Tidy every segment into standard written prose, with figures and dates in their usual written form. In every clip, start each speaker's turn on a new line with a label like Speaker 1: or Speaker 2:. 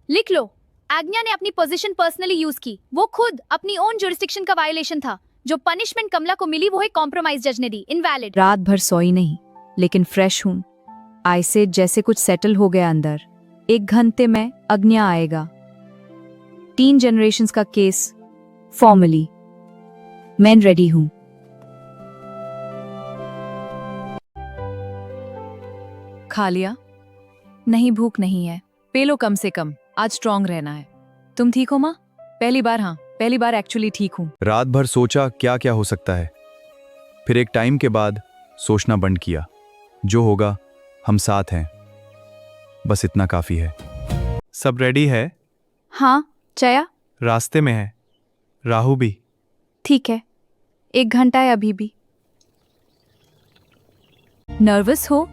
Speaker 1: लिख लो। आज्ञा ने अपनी पोजीशन पर्सनली यूज की। वो खुद अपनी ओन जुरिस्डिक्शन का वायलेशन था। जो पनिशमेंट कमला को मिली वो एक कॉम्प्रोमाइज जज ने दी, इनवैलिड।
Speaker 2: रात भर सोई नहीं, लेकिन फ्रेश हूं। ऐसे जैसे कुछ सेटल हो गया अंदर। 1 घंटे में आज्ञा आएगा। 3 जनरेशंस का केस फॉर्मली। मैं रेडी हूं। खा लिया? नहीं, भूख नहीं है। पे लो कम से कम। आज स्ट्रांग रहना है। तुम ठीक हो माँ? पहली बार, हाँ पहली बार एक्चुअली ठीक हूँ।
Speaker 3: रात भर सोचा क्या क्या हो सकता है, फिर एक टाइम के बाद सोचना बंद किया। जो होगा हम साथ हैं, बस इतना काफी है। सब रेडी है?
Speaker 2: हाँ, चया?
Speaker 3: रास्ते में है। राहु भी।
Speaker 2: ठीक है, 1 घंटा है अभी भी। नर्वस हो?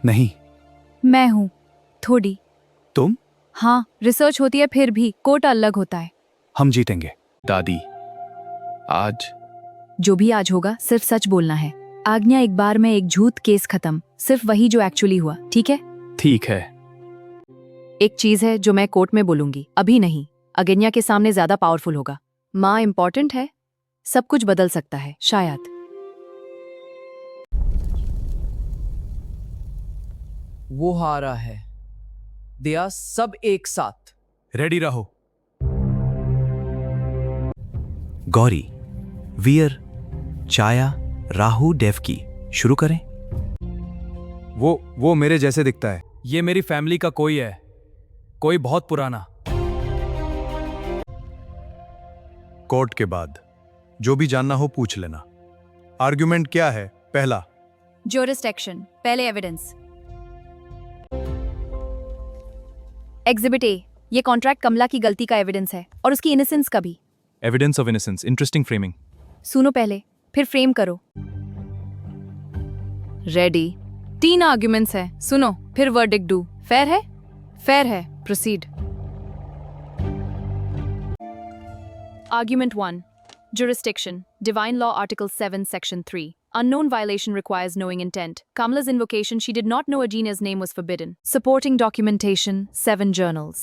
Speaker 3: नहीं।
Speaker 2: मैं हूं, थोड़ी।
Speaker 3: तुम?
Speaker 2: हाँ, रिसर्च होती है फिर भी कोर्ट अलग होता है।
Speaker 3: हम जीतेंगे दादी। आज
Speaker 2: जो भी आज होगा सिर्फ सच बोलना है। आज्ञा, एक बार में एक झूठ, केस खत्म। सिर्फ वही जो एक्चुअली हुआ, ठीक है?
Speaker 3: ठीक है।
Speaker 2: एक चीज है जो मैं कोर्ट में बोलूंगी, अभी नहीं। अगेन्या के सामने ज्यादा पावरफुल होगा। माँ इंपॉर्टेंट है, सब कुछ बदल सकता है शायद।
Speaker 4: वो हारा है। दिया सब एक साथ।
Speaker 3: रेडी रहो। गौरी, वीर, चाया, राहु, डेवकी। शुरू करें? वो मेरे जैसे दिखता है।
Speaker 5: ये मेरी फैमिली का कोई है, कोई बहुत पुराना।
Speaker 3: कोर्ट के बाद जो भी जानना हो पूछ लेना। आर्गुमेंट क्या है? पहला,
Speaker 2: जुरिस्डिक्शन, पहले एविडेंस। एग्जिबिट ए, ये कॉन्ट्रैक्ट कमला की गलती का एविडेंस है और उसकी इनोसेंस का भी।
Speaker 3: Evidence of innocence. Interesting framing.
Speaker 2: सुनो पहले, फिर फ्रेम करो। रेडी? 3 आर्ग्यूमेंट्स है, सुनो फिर वर्डिक्ट डू। फेयर है? फेयर है, proceed. Argument 1. Jurisdiction. Divine Law Article 7 Section 3. Unknown violation requires knowing intent. Kamala's invocation, she did not know Agina's name was forbidden. Supporting documentation, 7 journals.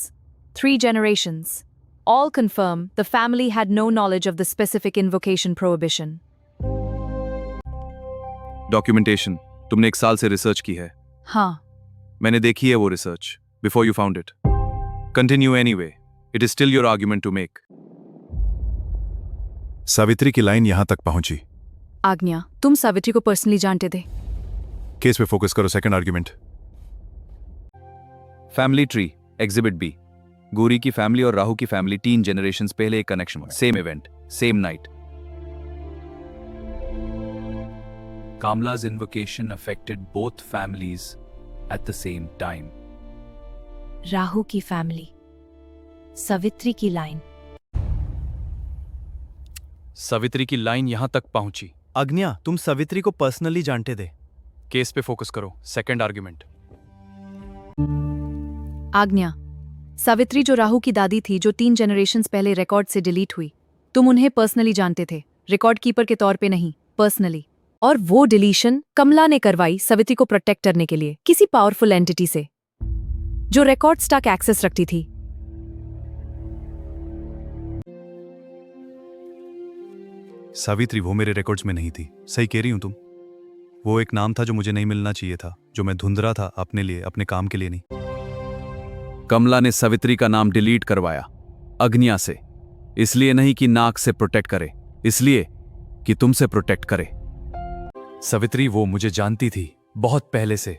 Speaker 2: 3 generations. All confirm the family had no knowledge of the specific invocation prohibition.
Speaker 3: Documentation. तुमने 1 साल से research की है।
Speaker 2: हाँ।
Speaker 3: मैंने देखी है वो research before you found it. Continue anyway, it is still your argument to make. Savitri की लाइन यहां तक पहुंची।
Speaker 2: आज्ञा, तुम सावित्री को पर्सनली जानते थे।
Speaker 3: केस पे फोकस करो। Second argument. Family tree, exhibit B. Gauri की फैमिली और राहु की फैमिली 3 जनरेशंस पहले एक कनेक्शन हुआ। Same event, same night.
Speaker 5: Kamala's invocation affected both families at the same time.
Speaker 2: Rahu की फैमिली, सावित्री की लाइन।
Speaker 5: सावित्री की लाइन यहां तक पहुंची।
Speaker 3: आज्ञा, तुम सावित्री को पर्सनली जानते थे।
Speaker 5: केस पे फोकस करो। Second argument.
Speaker 2: आज्ञा, सावित्री जो राहु की दादी थी, जो 3 जनरेशंस पहले रिकॉर्ड से डिलीट हुई, तुम उन्हें पर्सनली जानते थे, रिकॉर्ड कीपर के तौर पे नहीं, पर्सनली। और वो डिलीशन कमला ने करवाई सावित्री को प्रोटेक्ट करने के लिए, किसी पावरफुल एंटिटी से जो रिकॉर्ड तक एक्सेस रखती थी।
Speaker 3: सावित्री वो मेरे रिकॉर्ड्स में नहीं थी। सही कह रही हूं तुम। वो एक नाम था जो मुझे नहीं मिलना चाहिए था, जो मैं ढूंढ रहा था अपने लिए, अपने काम के लिए नहीं। कमला ने सावित्री का नाम डिलीट करवाया अग्निया से, इसलिए नहीं कि नाक से प्रोटेक्ट करे, इसलिए कि तुमसे प्रोटेक्ट करे। सावित्री वो मुझे जानती थी बहुत पहले से।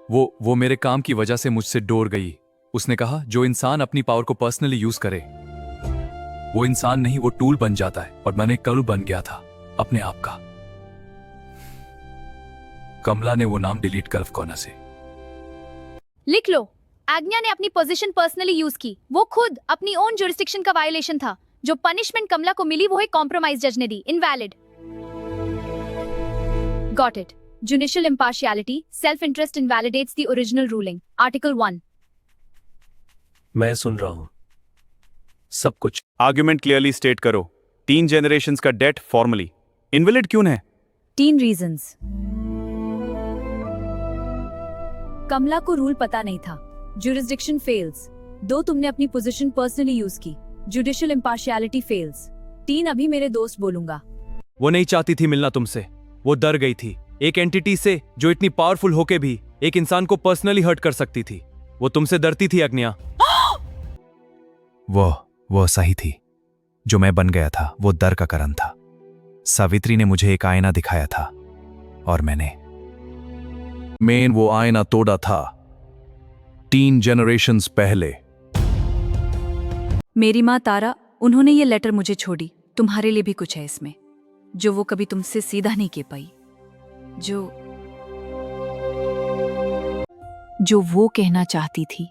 Speaker 3: वो मेरे काम की वजह से मुझसे डर गई। उसने कहा जो इंसान अपनी पावर को पर्सनली यूज करे वो इंसान नहीं, वो टूल बन जाता है। और मैंने कल बन गया था अपने आप का। कमला ने वो नाम डिलीट कर कोना से।
Speaker 1: लिख लो। आज्ञा ने अपनी पोजीशन पर्सनली यूज की। वो खुद अपनी ओन जुरिस्डिक्शन का वायलेशन था। जो पनिशमेंट कमला को मिली वो एक कॉम्प्रोमाइज जज ने दी, invalid. Got it. Judicial impartiality, self-interest invalidates the original ruling. Article 1.
Speaker 5: मैं सुन रहा हूं सब कुछ।
Speaker 3: आर्ग्यूमेंट क्लियरली स्टेट करो। 3 जनरेशंस का डेट फॉर्मली इनवैलिड क्यों है?
Speaker 2: 3 रीजंस। कमला को रूल पता नहीं था। Jurisdiction fails.
Speaker 1: 2 तुमने अपनी पोजीशन पर्सनली यूज की, जुडिशियल इम्पार्शियलिटी फेल्स। 3 अभी मेरे दोस्त बोलूंगा।
Speaker 3: वो नहीं चाहती थी मिलना तुमसे, वो डर गई थी एक एंटिटी से जो इतनी पावरफुल होके भी एक इंसान को पर्सनली हर्ट कर सकती थी। वो तुमसे डरती थी अग्निया। वो सही थी, जो मैं बन गया था वो डर का कारण था। सावित्री ने मुझे एक आईना दिखाया था और मैंने वो आईना तोड़ा था 3 जनरेशंस पहले।
Speaker 2: मेरी माँ तारा, उन्होंने ये लेटर मुझे छोड़ी। तुम्हारे लिए भी कुछ है इसमें, जो वो कभी तुमसे सीधा नहीं कह पाई, जो वो कहना चाहती थी।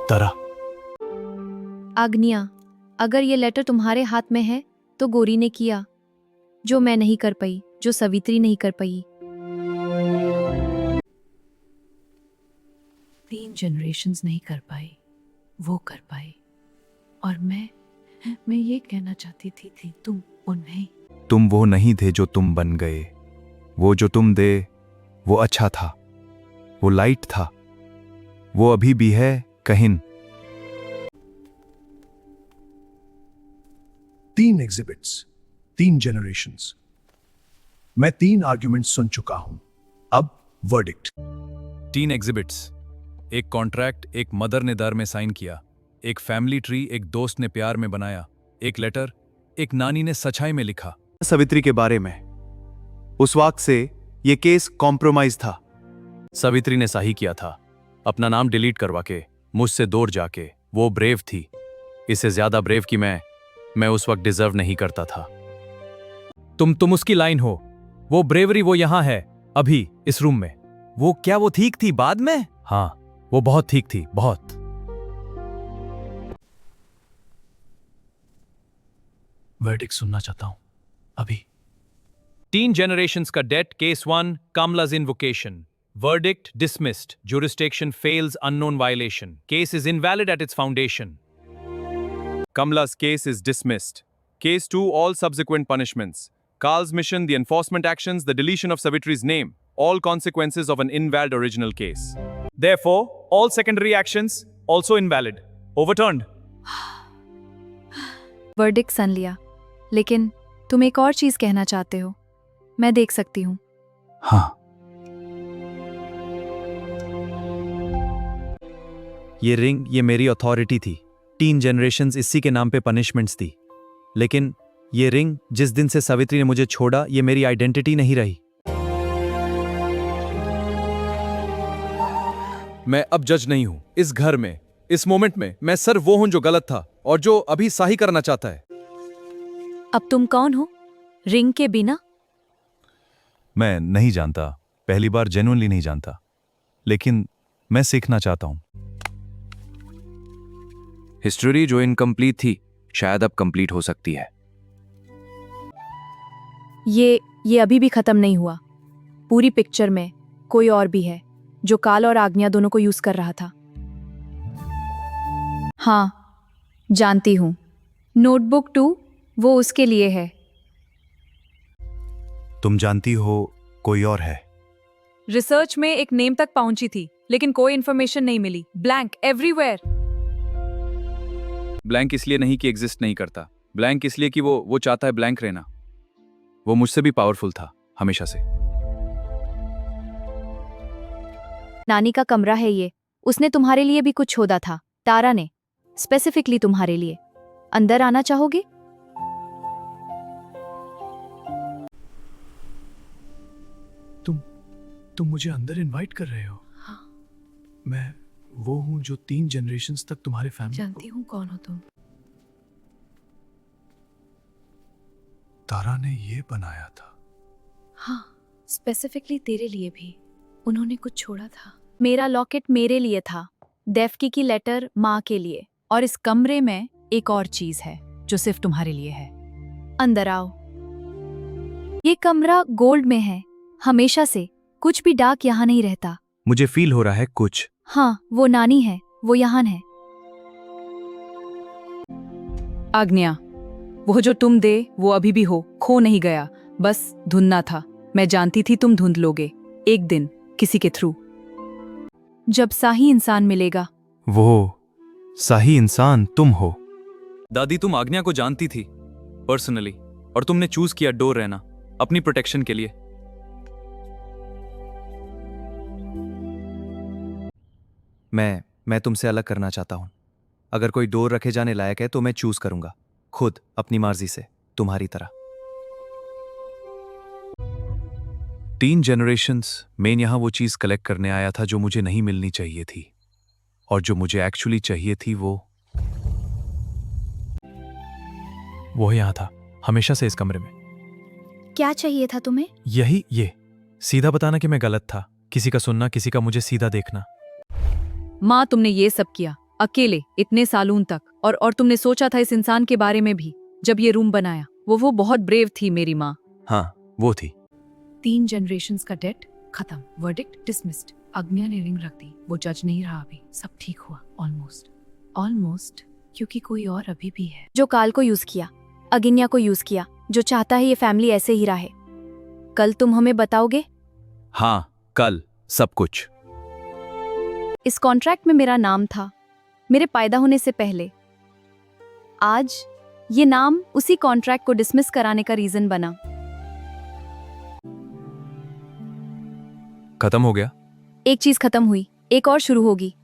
Speaker 3: तारा,
Speaker 1: आग्निया, अगर ये लेटर तुम्हारे हाथ में है तो गौरी ने किया जो मैं नहीं कर पाई, जो सावित्री नहीं कर पाई।
Speaker 2: 3 जनरेशंस नहीं कर पाई, वो कर पाई। और मैं ये कहना चाहती थी तुम उन्हें।
Speaker 3: तुम वो नहीं थे जो तुम बन गए। वो जो तुम दे वो अच्छा था, वो लाइट था, वो अभी भी है कहीं।
Speaker 6: 3 एग्जिबिट्स, 3 जनरेशंस। मैं 3 आर्ग्यूमेंट्स सुन चुका हूं, अब वर्डिक्ट।
Speaker 3: 3 एग्जिबिट्स, एक कॉन्ट्रैक्ट एक मदर ने दर में साइन किया, एक फैमिली ट्री एक दोस्त ने प्यार में बनाया, एक लेटर एक नानी ने सच्चाई में लिखा। सावित्री के बारे में उस वक्त से यह केस कॉम्प्रोमाइज था। सावित्री ने सही किया था, अपना नाम डिलीट करवा के मुझसे दूर जाके। वो ब्रेव थी, इससे ज्यादा ब्रेव कि मैं उस वक्त डिजर्व नहीं करता था। तुम उसकी लाइन हो, वो ब्रेवरी वो यहां है अभी इस रूम में। वो ठीक थी बाद में? हाँ, वो बहुत ठीक थी, बहुत।
Speaker 5: वर्डिक्ट सुनना चाहता हूं अभी।
Speaker 3: 3 generations का date, case 1 Kamla's invocation, verdict dismissed, jurisdiction fails, unknown violation, case is invalid at its foundation. Kamla's case is dismissed. Case 2 all subsequent punishments, Carl's mission, the enforcement actions, the deletion of Savitri's name, all consequences of an invalid original case. Therefore, all secondary actions also invalid, overturned.
Speaker 2: Verdict सुन लिया, लेकिन तुम एक और चीज कहना चाहते हो, मैं देख सकती हूँ।
Speaker 3: हाँ, ये रिंग ये मेरी अथॉरिटी थी। 3 जनरेशंस इसी के नाम पे पनिशमेंट्स थी, लेकिन ये रिंग जिस दिन से सावित्री ने मुझे छोड़ा, ये मेरी आइडेंटिटी नहीं रही। मैं अब जज नहीं हूं इस घर में, इस मोमेंट में। मैं सिर्फ वो हूं जो गलत था और जो अभी सही करना चाहता है।
Speaker 2: अब तुम कौन हो रिंग के बिना?
Speaker 3: मैं नहीं जानता, पहली बार जेन्युइनली नहीं जानता, लेकिन मैं सीखना चाहता हूं। हिस्ट्री जो इनकम्प्लीट थी शायद अब कंप्लीट हो सकती है।
Speaker 2: ये अभी भी खत्म नहीं हुआ। पूरी पिक्चर में कोई और भी है जो काल और आज्ञा दोनों को यूज कर रहा था। हाँ, जानती हूं। नोटबुक 2 वो उसके लिए है।
Speaker 3: तुम जानती हो कोई और है।
Speaker 2: रिसर्च में एक नेम तक पहुंची थी, लेकिन कोई इंफॉर्मेशन नहीं मिली। Blank everywhere.
Speaker 3: ब्लैंक इसलिए नहीं कि एग्जिस्ट नहीं करता, ब्लैंक इसलिए कि वो चाहता है ब्लैंक रहना। वो मुझसे भी पावरफुल था हमेशा से।
Speaker 1: नानी का कमरा है ये, उसने तुम्हारे लिए भी कुछ छोड़ा था, तारा ने, स्पेसिफिकली तुम्हारे लिए। अंदर आना चाहोगे?
Speaker 6: तुम मुझे अंदर इनवाइट कर रहे हो?
Speaker 2: हाँ।
Speaker 6: मैं वो हूं जो 3 जनरेशंस तक तुम्हारे फैमिली।
Speaker 2: जानती हूँ कौन हो तुम।
Speaker 6: तारा ने ये बनाया था।
Speaker 2: हाँ, स्पेसिफिकली तेरे लिए भी उन्होंने कुछ छोड़ा था।
Speaker 1: मेरा लॉकेट मेरे लिए था, डेफकी की लेटर माँ के लिए।
Speaker 2: और इस कमरे में एक और चीज है जो सिर्फ तुम्हारे लिए है।
Speaker 1: अंदर आओ। ये कमरा गोल्ड में है, हमेशा से। कुछ भी डार्क यहाँ नहीं रहता।
Speaker 3: मुझे फील हो रहा है कुछ।
Speaker 1: हाँ, वो नानी है, वो यहाँ है।
Speaker 2: आज्ञा, वो जो तुम दे वो अभी भी हो, खो नहीं गया, बस धुंधना था। मैं जानती थी तुम धुंध लोगे एक दिन किसी के थ्रू। जब सही इंसान मिलेगा।
Speaker 3: वो सही इंसान तुम हो। दादी, तुम आज्ञा को जानती थी पर्सनली, और तुमने चूज किया डोर रहना अपनी प्रोटेक्शन के लिए। मैं तुमसे अलग करना चाहता हूं। अगर कोई डोर रखे जाने लायक है तो मैं चूज करूंगा, खुद अपनी मर्जी से, तुम्हारी तरह। 3 जनरेशंस मैं यहां वो चीज कलेक्ट करने आया था जो मुझे नहीं मिलनी चाहिए थी, और जो मुझे एक्चुअली चाहिए थी वो यहां था, हमेशा से इस कमरे में।
Speaker 1: क्या चाहिए था तुम्हें?
Speaker 3: यही, ये सीधा बताना कि मैं गलत था, किसी का सुनना, किसी का मुझे सीधा देखना।
Speaker 2: माँ, तुमने ये सब किया अकेले इतने सालों तक, और तुमने सोचा था इस इंसान के बारे में भी जब ये रूम बनाया। वो बहुत ब्रेव थी मेरी माँ।
Speaker 3: हाँ, वो थी।
Speaker 2: 3 जनरेशंस का डेट खत्म, वर्डिक्ट डिसमिस्ड। आज्ञा ने रिंग रख दी। वो जज नहीं रहा अभी, सब ठीक हुआ ऑलमोस्ट, क्योंकि कोई और अभी भी है।
Speaker 1: जो काल को यूज किया, अगिन्या को यूज किया, जो चाहता है ये फैमिली ऐसे ही रहे। कल तुम हमें बताओगे?
Speaker 3: हाँ, कल सब कुछ।
Speaker 1: इस कॉन्ट्रैक्ट में मेरा नाम था मेरे पैदा होने से पहले। आज ये नाम उसी कॉन्ट्रैक्ट को डिसमिस कराने का रीजन बना।
Speaker 3: खत्म हो गया?
Speaker 1: एक चीज खत्म हुई, एक और शुरू होगी।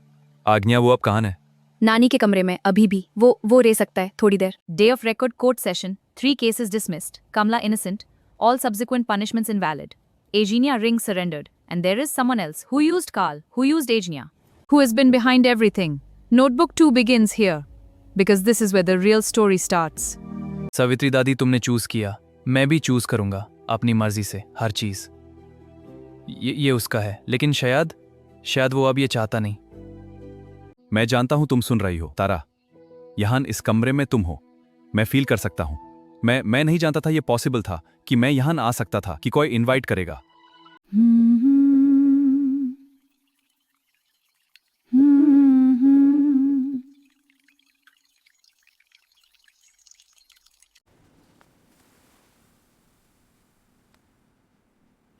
Speaker 3: आज्ञा वो अब कहाँ है?
Speaker 1: नानी के कमरे में अभी भी। वो रह सकता है थोड़ी देर।
Speaker 2: Day of record court session, 3 cases dismissed. Kamla innocent, all subsequent punishments invalid. Agenia ring surrendered, and there is someone else who used Karl, who used Agenia, who has been behind everything. Notebook 2 begins here, because this is where the real story starts.
Speaker 3: Savitri दादी, तुमने choose किया, मैं भी choose करूंगा अपनी मर्जी से हर चीज। ये उसका है, लेकिन शायद वो अब ये चाहता नहीं। मैं जानता हूं तुम सुन रही हो तारा, यहां इस कमरे में तुम हो, मैं फील कर सकता हूं। मैं नहीं जानता था ये पॉसिबल था कि मैं यहां आ सकता था, कि कोई इनवाइट करेगा।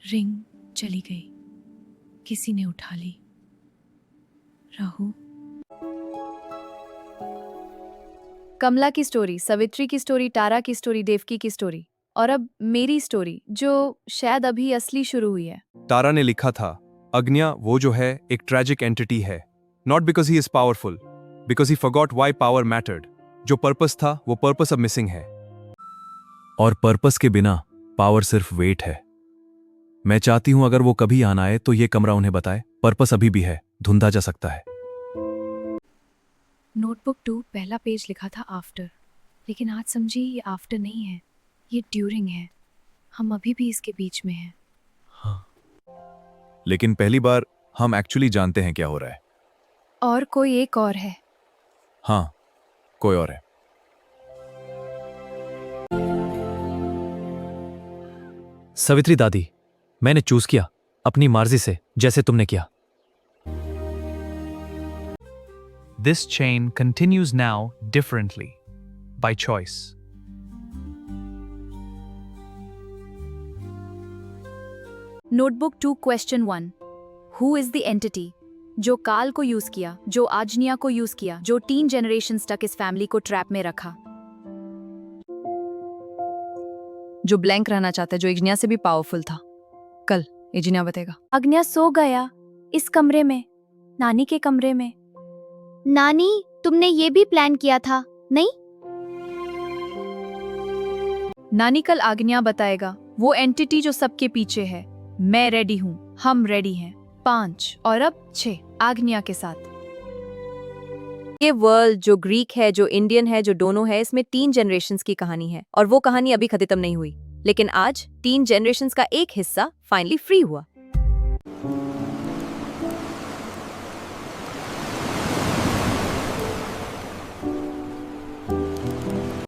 Speaker 2: रिंग चली गई, किसी ने उठा ली। राहु,
Speaker 1: कमला की स्टोरी, सवित्री की स्टोरी, तारा की स्टोरी, देवकी की स्टोरी, और अब मेरी स्टोरी, जो शायद अभी असली शुरू हुई है।
Speaker 3: तारा ने लिखा था, अग्न्या वो जो है एक ट्रेजिक एंटिटी है, not because he is powerful, because he forgot why power mattered. जो पर्पस था वो पर्पस अब मिसिंग है, और पर्पस के बिना पावर सिर्फ वेट है। मैं चाहती हूं अगर वो कभी आना आए तो ये कमरा उन्हें बताए, पर्पस अभी भी है, ढूंढा जा सकता है।
Speaker 2: नोटबुक 2 पहला पेज लिखा था आफ्टर, लेकिन आज समझी ये आफ्टर नहीं है, ये ड्यूरिंग है। हम अभी भी इसके बीच में हैं।
Speaker 3: लेकिन पहली बार हम एक्चुअली जानते हैं क्या हो रहा है।
Speaker 1: और कोई एक और है।
Speaker 3: हाँ, कोई और है।
Speaker 7: सवित्री दादी, मैंने चूज किया अपनी मर्जी से, जैसे तुमने किया।
Speaker 5: This chain continues now differently, by choice.
Speaker 1: Notebook 2 question 1, who is the entity जो काल को यूज किया, जो आज्ञा को यूज किया, जो 3 जनरेशंस तक इस फैमिली को ट्रैप में रखा?
Speaker 2: जो ब्लैंक रहना चाहता है, जो इग्निया से भी पावरफुल था। कल इग्निया बताएगा।
Speaker 1: आज्ञा सो गया इस कमरे में, नानी के कमरे में। नानी, तुमने ये भी प्लान किया था, नहीं?
Speaker 2: नानी कल आज्ञा बताएगा, वो एंटिटी जो सबके पीछे है। मैं रेडी हूँ, हम रेडी हैं। 5 और अब 6 आज्ञा के साथ।
Speaker 8: ये वर्ल्ड जो ग्रीक है, जो इंडियन है, जो दोनों है, इसमें 3 जनरेशंस की कहानी है, और वो कहानी अभी खत्म नहीं हुई। लेकिन आज 3 जनरेशंस का एक हिस्सा फाइनली फ्री हुआ।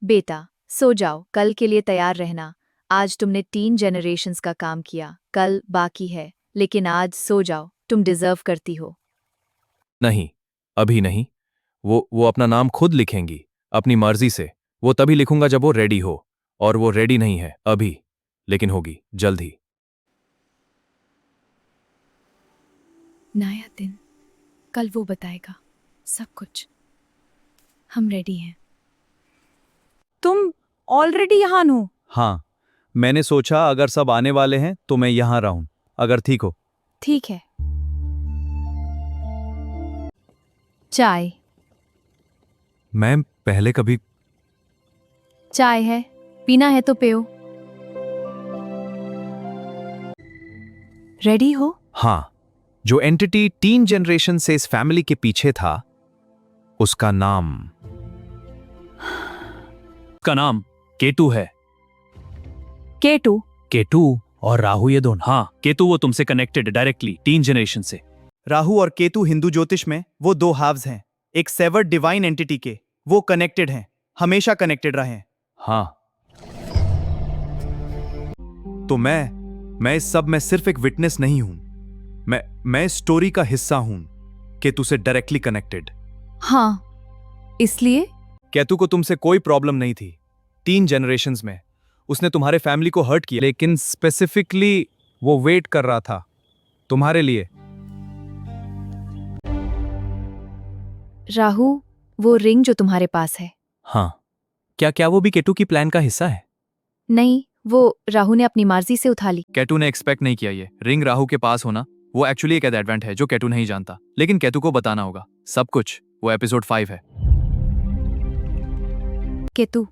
Speaker 1: बेटा सो जाओ, कल के लिए तैयार रहना। आज तुमने 3 जनरेशंस का काम किया, कल बाकी है, लेकिन आज सो जाओ, तुम डिजर्व करती हो।
Speaker 3: नहीं, अभी नहीं। वो अपना नाम खुद लिखेंगी अपनी मर्जी से। वो तभी लिखूंगा जब वो रेडी हो, और वो रेडी नहीं है अभी, लेकिन होगी जल्द ही।
Speaker 2: नया दिन,
Speaker 1: कल वो बताएगा सब कुछ। हम रेडी हैं।
Speaker 8: तुम ऑलरेडी यहाँ हो।
Speaker 3: हाँ, मैंने सोचा अगर सब आने वाले हैं तो मैं यहाँ रहूं, अगर ठीक हो।
Speaker 1: ठीक है। चाय।
Speaker 3: मैं पहले कभी
Speaker 1: चाय है, पीना है तो पियो। रेडी हो?
Speaker 3: हाँ, जो एंटिटी 3 जनरेशन से इस फैमिली के पीछे था, उसका नाम
Speaker 7: का नाम केतु है।
Speaker 8: केटू।
Speaker 7: केतु और राहु ये दोनों। हाँ, केतु वो तुमसे कनेक्टेड डायरेक्टली 3 जनरेशन से।
Speaker 9: राहु और केतु हिंदू ज्योतिष में वो 2 हाव्स हैं, एक सेवर्ड डिवाइन एंटिटी के। वो कनेक्टेड हैं, हमेशा कनेक्टेड रहे हैं।
Speaker 3: हाँ, तो मैं इस सब में सिर्फ एक विटनेस नहीं हूं, मैं इस स्टोरी का हिस्सा हूं, केतु से डायरेक्टली कनेक्टेड।
Speaker 1: हाँ, इसलिए
Speaker 3: केतु को तुमसे कोई प्रॉब्लम नहीं थी 3 जनरेशंस में। उसने तुम्हारे फैमिली को हर्ट किया, लेकिन स्पेसिफिकली वो वेट कर रहा था तुम्हारे लिए।
Speaker 1: राहु, वो रिंग जो तुम्हारे पास है।
Speaker 7: हाँ, क्या वो भी केतु की प्लान का हिस्सा है?
Speaker 1: नहीं, वो राहु ने अपनी मर्जी से उठा ली।
Speaker 3: केतु ने एक्सपेक्ट नहीं किया ये रिंग राहु के पास होना। वो एक्चुअली एक एडवेंट है जो केतु नहीं जानता, लेकिन केतु को बताना होगा सब कुछ। वो एपिसोड 5 है।
Speaker 1: केतु,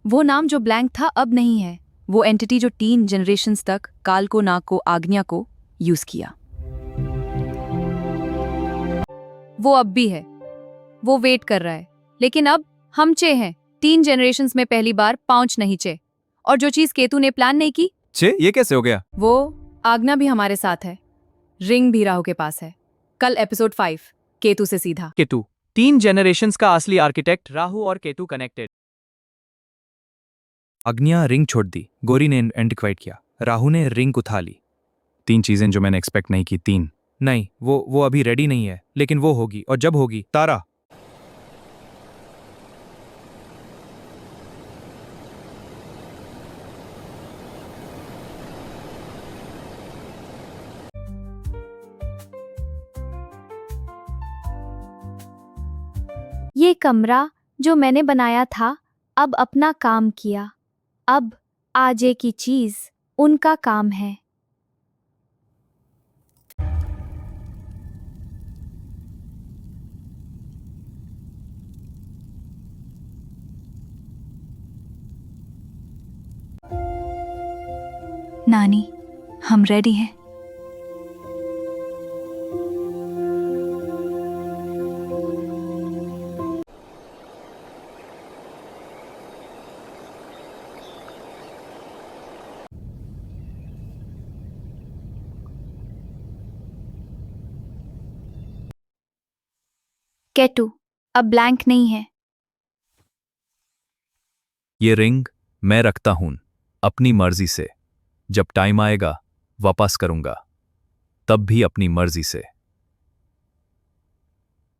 Speaker 1: वो नाम जो ब्लैंक था अब नहीं है। वो एंटिटी जो 3 जनरेशंस तक काल को, नाग को, आज्ञा को यूज किया, वो अब भी है। वो वेट कर रहा है, लेकिन अब हम चे हैं। 3 जनरेशंस में पहली बार 5 नहीं चे। और जो चीज केतु ने प्लान नहीं की,
Speaker 3: ये कैसे हो गया?
Speaker 1: वो आज्ञा भी हमारे साथ है, रिंग भी राहु के पास है। कल एपिसोड 5 केतु से सीधा।
Speaker 7: केतु 3 जनरेशंस का असली आर्किटेक्ट। राहु और केतु कनेक्टेड।
Speaker 3: अग्निया रिंग छोड़ दी, गौरी ने एंटिक्वाइट किया, राहु ने रिंग उठा ली। 3 चीजें जो मैंने एक्सपेक्ट नहीं की। 3 नहीं, वो अभी रेडी नहीं है, लेकिन वो होगी। और जब होगी, तारा।
Speaker 1: ये कमरा जो मैंने बनाया था अब अपना काम किया। अब आजे की चीज उनका काम है। नानी, हम रेडी हैं। केतु, अब ब्लैंक नहीं है।
Speaker 3: ये रिंग मैं रखता हूं अपनी मर्जी से। जब टाइम आएगा वापस करूंगा, तब भी अपनी मर्जी से।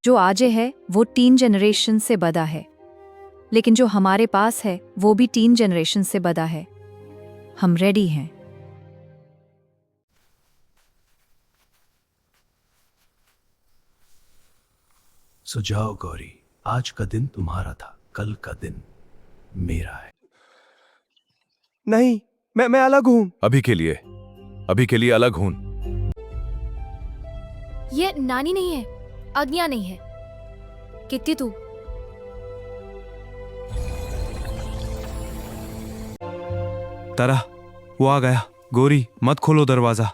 Speaker 1: जो आजे है वो 3 जनरेशन से बड़ा है, लेकिन जो हमारे पास है वो भी 3 जनरेशन से बड़ा है। हम रेडी हैं।
Speaker 6: सो जाओ गौरी, आज का दिन तुम्हारा था, कल का दिन मेरा है।
Speaker 9: नहीं, मैं अलग हूं।
Speaker 3: अभी के लिए अलग हूं।
Speaker 1: ये नानी नहीं है, आज्ञा नहीं है। कितनी तू
Speaker 3: तारा, वो आ गया। गौरी, मत खोलो दरवाजा।